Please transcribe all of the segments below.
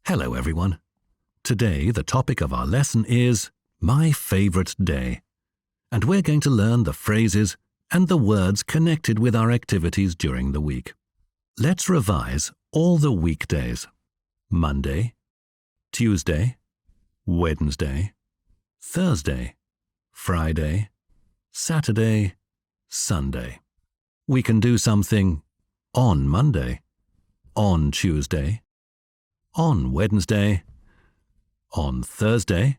Hello everyone. Today the topic of our lesson is my favorite day, and we're going to learn the phrases and the words connected with our activities during the week. Let's revise all the weekdays: Monday, Tuesday, Wednesday, Thursday, Friday, Saturday, Sunday. We can do something on Monday, on Tuesday, on Wednesday, on Thursday,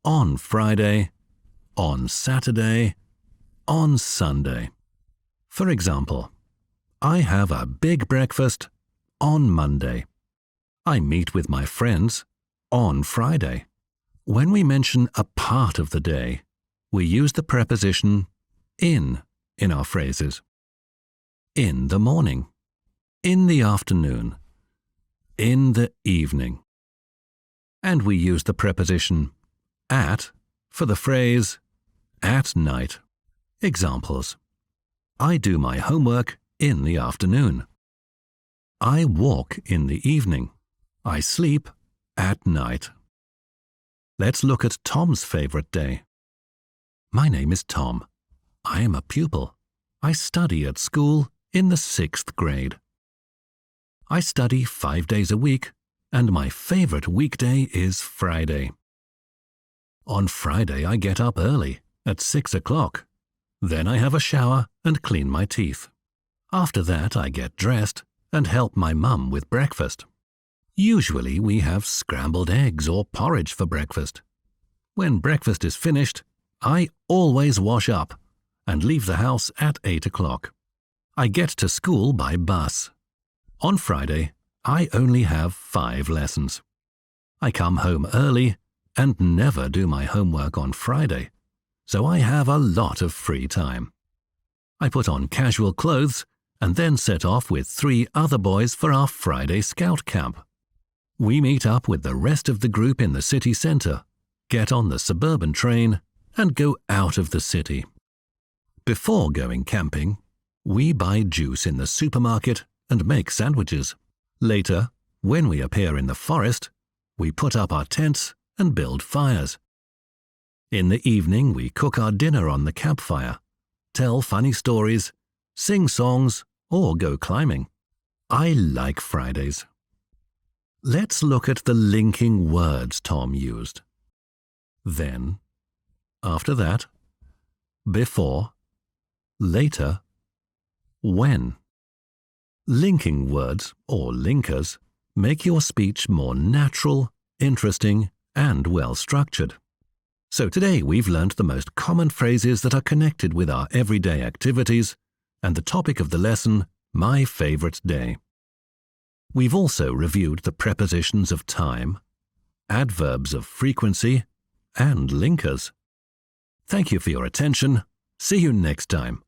on Friday, on Saturday, on Sunday. For example, I have a big breakfast on Monday. I meet with my friends on Friday. When we mention a part of the day, we use the preposition in our phrases. In the morning, in the afternoon, in the evening. And we use the preposition at for the phrase at night. Examples: I do my homework in the afternoon. I walk in the evening. I sleep at night. Let's look at Tom's favorite day. My name is Tom. I am a pupil. I study at school in the 6th grade. I study 5 days a week, and my favorite weekday is Friday. On Friday I get up early, at 6 o'clock. Then I have a shower and clean my teeth. After that I get dressed and help my mum with breakfast. Usually we have scrambled eggs or porridge for breakfast. When breakfast is finished, I always wash up and leave the house at 8 o'clock. I get to school by bus. On Friday, I only have 5 lessons. I come home early and never do my homework on Friday, so I have a lot of free time. I put on casual clothes and then set off with 3 other boys for our Friday scout camp. We meet up with the rest of the group in the city centre, get on the suburban train, and go out of the city. Before going camping, we buy juice in the supermarket and make sandwiches. Later, when we appear in the forest, we put up our tents and build fires. In the evening, we cook our dinner on the campfire, tell funny stories, sing songs, or go climbing. I like Fridays. Let's look at the linking words Tom used. Then, after that, before, later, when. Linking words, or linkers, make your speech more natural, interesting, and well-structured. So today we've learnt the most common phrases that are connected with our everyday activities and the topic of the lesson, my favorite day. We've also reviewed the prepositions of time, adverbs of frequency, and linkers. Thank you for your attention. See you next time.